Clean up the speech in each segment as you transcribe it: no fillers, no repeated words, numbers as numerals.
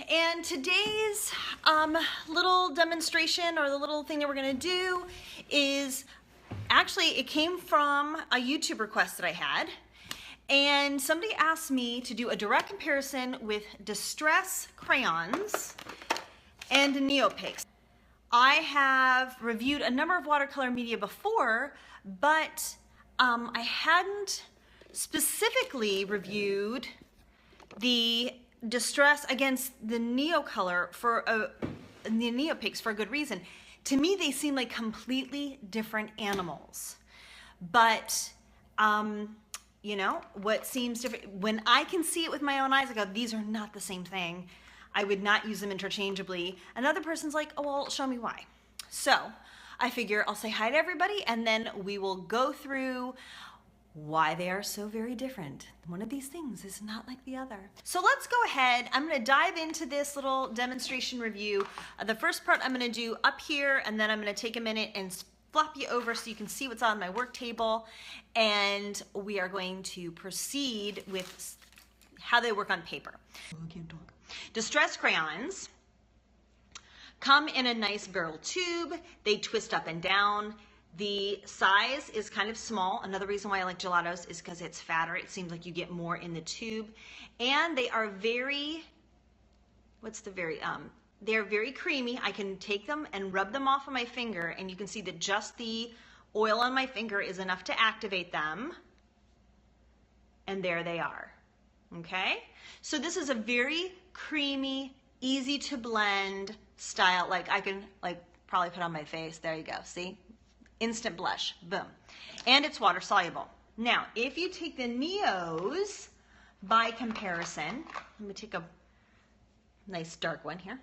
And today's little demonstration, or the little thing that we're gonna do, is actually, it came from a YouTube request that I had. And somebody asked me to do a direct comparison with Distress crayons and Neopix. I have reviewed a number of watercolor media before, but I hadn't specifically reviewed the Distress against the NeoColor for the Neopix for a good reason. To me, they seem like completely different animals. But you know, what seems different, when I can see it with my own eyes, I go, these are not the same thing. I would not use them interchangeably. Another person's like, oh, well, show me why. So I figure I'll say hi to everybody, and then we will go through why they are so very different. One of these things is not like the other. So let's go ahead. I'm gonna dive into this little demonstration review. The first part I'm gonna do up here, and then I'm gonna take a minute and flop you over so you can see what's on my work table, and we are going to proceed with how they work on paper. Distress crayons come in a nice barrel tube. They twist up and down. The size is kind of small. Another reason why I like gelatos is because it's fatter. It seems like you get more in the tube. And they are very, they're very creamy. I can take them and rub them off on my finger, and you can see that just the oil on my finger is enough to activate them. And there they are, okay? So this is a very creamy, easy to blend style. Like I can probably put on my face. There you go, see? Instant blush, boom. And it's water soluble. Now, if you take the Neos by comparison, let me take a nice dark one here.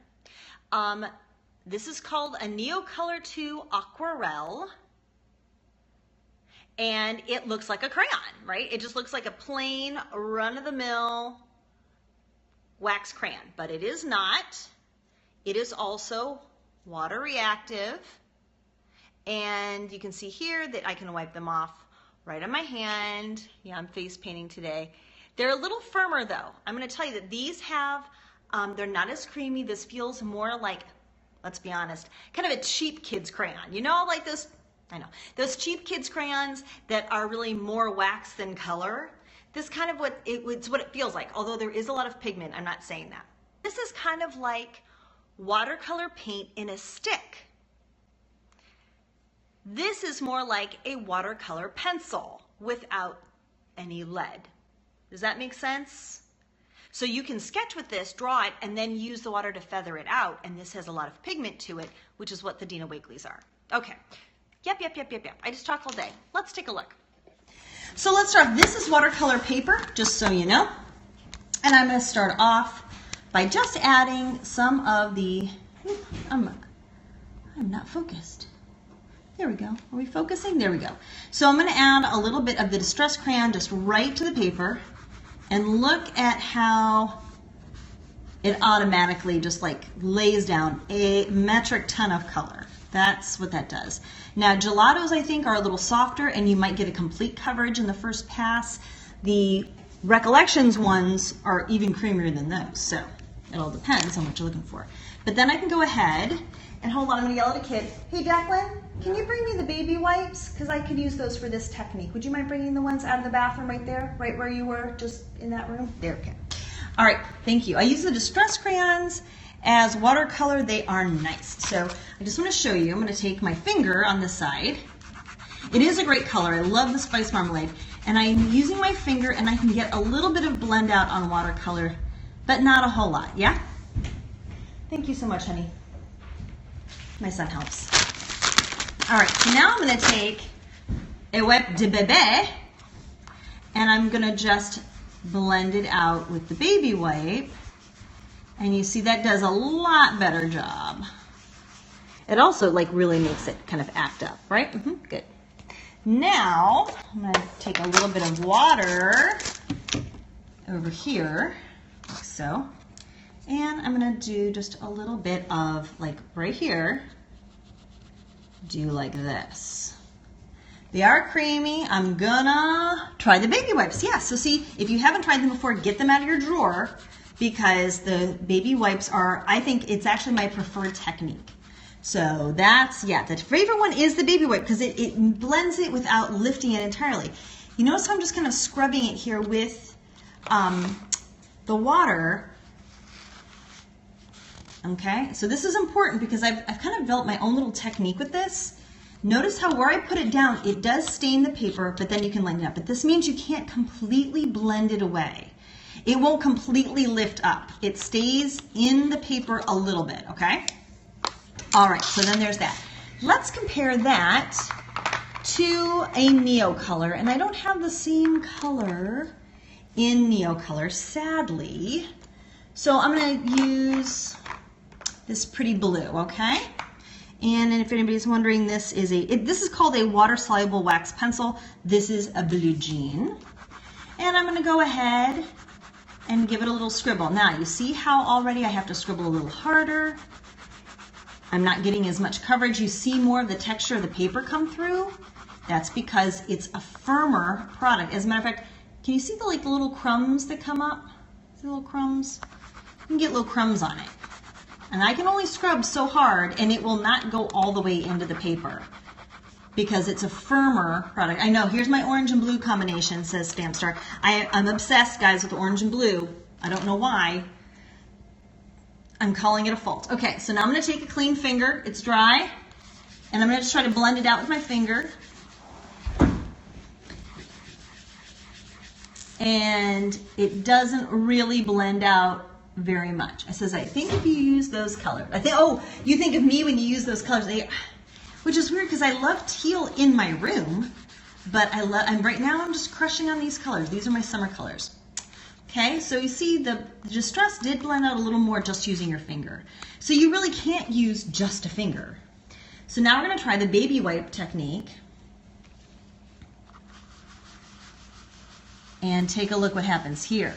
This is called a NeoColor 2 Aquarelle, and it looks like a crayon, right? It just looks like a plain run-of-the-mill wax crayon, but it is not. It is also water reactive. And you can see here that I can wipe them off right on my hand. Yeah, I'm face painting today. They're a little firmer though. I'm gonna tell you that these have, they're not as creamy. This feels more like, let's be honest, kind of a cheap kid's crayon. You know, like those, I know, those cheap kids crayons that are really more wax than color. This kind of it's what it feels like. Although there is a lot of pigment, I'm not saying that. This is kind of like watercolor paint in a stick. This is more like a watercolor pencil without any lead. Does that make sense? So you can sketch with this, draw it, and then use the water to feather it out, and this has a lot of pigment to it, which is what the Dina Wakeleys are. Okay, yep. I just talked all day. Let's take a look. So let's start. This is watercolor paper, just so you know. And I'm gonna start off by just adding some of the, I'm not focused. There we go. Are we focusing? There we go. So I'm going to add a little bit of the Distress crayon just right to the paper, and look at how it automatically just like lays down a metric ton of color. That's what that does. Now gelatos, I think, are a little softer, and you might get a complete coverage in the first pass. The Recollections ones are even creamier than those, so it all depends on what you're looking for. But then I can go ahead and hold on, I'm gonna yell at a kid. Hey Jacqueline, can you bring me the baby wipes? Because I could use those for this technique. Would you mind bringing the ones out of the bathroom right there? Right where you were, just in that room? There, okay. All right, thank you. I use the Distress crayons as watercolor. They are nice. So I just wanna show you, I'm gonna take my finger on this side. It is a great color. I love the spice marmalade. And I'm using my finger, and I can get a little bit of blend out on watercolor, but not a whole lot, yeah? Thank you so much, honey. My son helps. All right, so now I'm gonna take a wipe de bébé, and I'm gonna just blend it out with the baby wipe. And you see that does a lot better job. It also like really makes it kind of act up, right? Good. Now, I'm gonna take a little bit of water over here, like so. And I'm gonna do just a little bit of, like right here, do like this. They are creamy. I'm gonna try the baby wipes. Yeah, so see, if you haven't tried them before, get them out of your drawer. because the baby wipes are, I think it's actually my preferred technique. So that's, yeah, the favorite one is the baby wipe because it blends it without lifting it entirely. You notice how I'm just kind of scrubbing it here with the water. Okay, so this is important because I've kind of developed my own little technique with this. Notice how where I put it down, it does stain the paper, but then you can lighten it up. But this means you can't completely blend it away. It won't completely lift up. It stays in the paper a little bit, okay? All right, so then there's that. Let's compare that to a NeoColor, and I don't have the same color in NeoColor, sadly. So I'm gonna use this pretty blue, okay? And if anybody's wondering, this is called a water-soluble wax pencil. This is a blue jean. And I'm gonna go ahead and give it a little scribble. Now, you see how already I have to scribble a little harder. I'm not getting as much coverage. You see more of the texture of the paper come through. That's because it's a firmer product. As a matter of fact, can you see the little crumbs that come up? See the little crumbs? You can get little crumbs on it. And I can only scrub so hard and it will not go all the way into the paper because it's a firmer product. I know, here's my orange and blue combination, says Stamp Star. I'm obsessed, guys, with orange and blue. I don't know why. I'm calling it a fault. Okay, so now I'm gonna take a clean finger, it's dry, and I'm gonna just try to blend it out with my finger. And it doesn't really blend out very much. It says, I think if you use those colors, oh, you think of me when you use those colors, which is weird because I love teal in my room, but right now I'm just crushing on these colors. These are my summer colors. Okay, so you see the distress did blend out a little more just using your finger. So you really can't use just a finger. So now we're gonna try the baby wipe technique and take a look what happens here.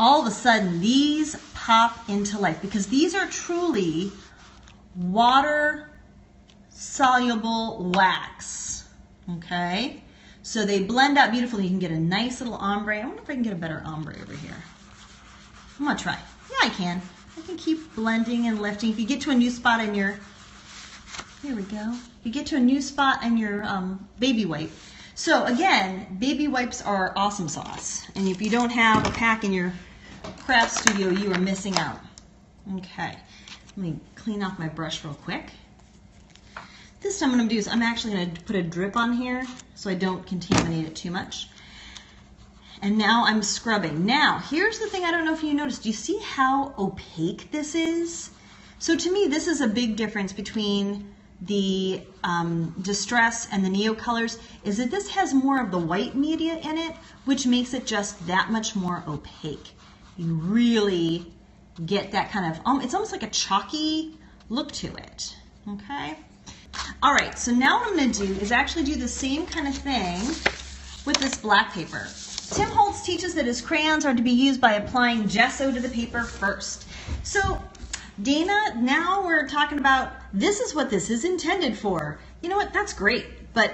All of a sudden, these pop into life because these are truly water-soluble wax, okay? So they blend out beautifully. You can get a nice little ombre. I wonder if I can get a better ombre over here. I'm gonna try. Yeah, I can. I can keep blending and lifting. If you get to a new spot in your, here we go. If you get to a new spot in your baby wipe. So again, baby wipes are awesome sauce. And if you don't have a pack in your craft studio, you are missing out. Okay, let me clean off my brush real quick. This time what I'm gonna do is I'm actually gonna put a drip on here so I don't contaminate it too much. And now I'm scrubbing. Now, here's the thing I don't know if you noticed. Do you see how opaque this is? So to me, this is a big difference between the Distress and the NeoColors, is that this has more of the white media in it, which makes it just that much more opaque. You really get that kind of, it's almost like a chalky look to it, okay? All right, so now what I'm gonna do is actually do the same kind of thing with this black paper. Tim Holtz teaches that his crayons are to be used by applying gesso to the paper first. So Dana, now we're talking about this is what this is intended for. You know what, that's great, but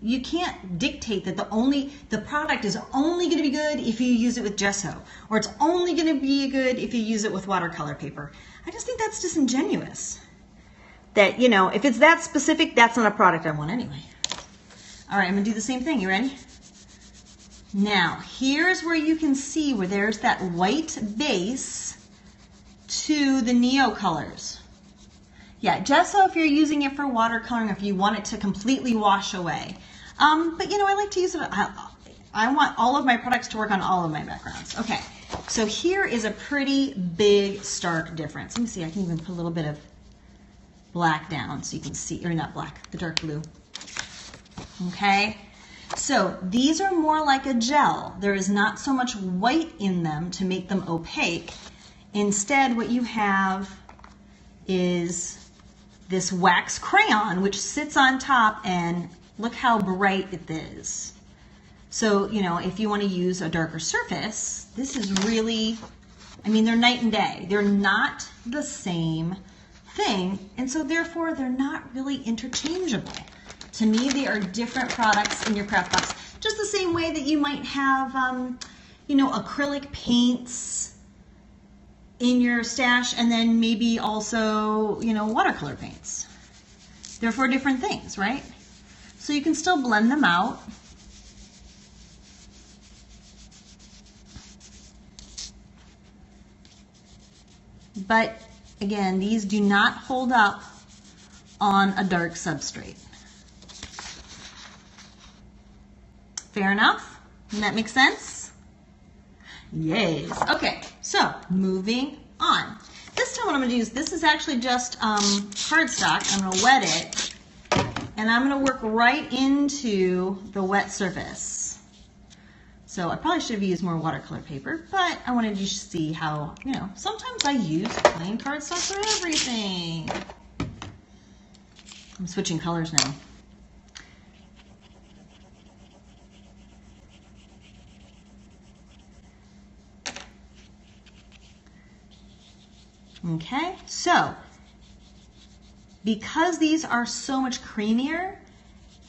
you can't dictate that the product is only gonna be good if you use it with gesso, or it's only gonna be good if you use it with watercolor paper. I just think that's disingenuous. That, you know, if it's that specific, that's not a product I want anyway. All right, I'm gonna do the same thing, you ready? Now, here's where you can see where there's that white base to the NeoColors. Yeah, gesso if you're using it for watercoloring, if you want it to completely wash away. But you know, I like to use it, I want all of my products to work on all of my backgrounds. Okay, so here is a pretty big, stark difference. Let me see, I can even put a little bit of black down so you can see, or not black, the dark blue. Okay, so these are more like a gel. There is not so much white in them to make them opaque. Instead, what you have is this wax crayon, which sits on top, and look how bright it is. So, you know, if you want to use a darker surface, this is really, I mean, they're night and day. They're not the same thing, and so therefore they're not really interchangeable. To me, they are different products in your craft box, just the same way that you might have, acrylic paints in your stash, and then maybe also, watercolor paints. They're for different things, right? So you can still blend them out. But again, these do not hold up on a dark substrate. Fair enough? Does that make sense? Yes. Okay, so moving on. This time what I'm going to do is, this is actually just cardstock. I'm going to wet it, and I'm going to work right into the wet surface. So I probably should have used more watercolor paper, but I wanted you to see how, sometimes I use plain cardstock for everything. I'm switching colors now. Okay, so because these are so much creamier,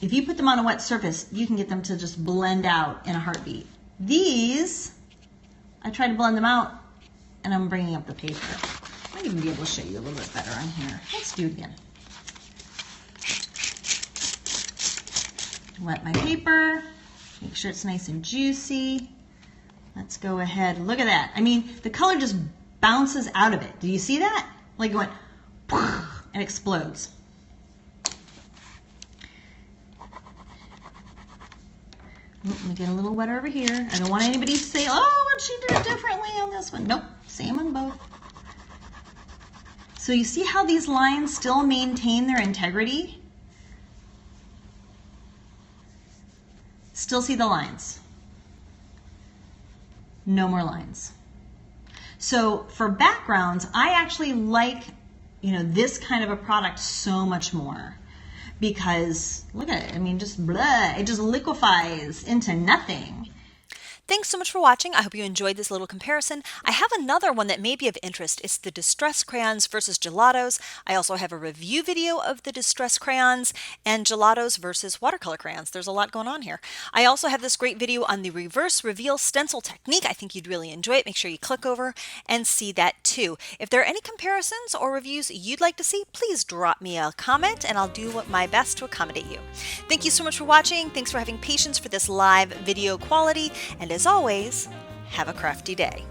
if you put them on a wet surface, you can get them to just blend out in a heartbeat. These, I tried to blend them out, and I'm bringing up the paper. I might even be able to show you a little bit better on here. Let's do it again. Wet my paper, make sure it's nice and juicy. Let's go ahead, look at that. I mean, the color just bounces out of it. Do you see that? Like it went, and explodes. Let me get a little wetter over here. I don't want anybody to say, oh, she did it differently on this one. Nope, same on both. So you see how these lines still maintain their integrity? Still see the lines. No more lines. So for backgrounds, I actually like, this kind of a product so much more. Because look at it, I mean, just blah, it just liquefies into nothing. Thanks so much for watching. I hope you enjoyed this little comparison. I have another one that may be of interest. It's the Distress Crayons versus Gelatos. I also have a review video of the Distress Crayons and Gelatos versus watercolor crayons. There's a lot going on here. I also have this great video on the reverse reveal stencil technique. I think you'd really enjoy it. Make sure you click over and see that too. If there are any comparisons or reviews you'd like to see, please drop me a comment and I'll do my best to accommodate you. Thank you so much for watching. Thanks for having patience for this live video quality. And as always, have a crafty day.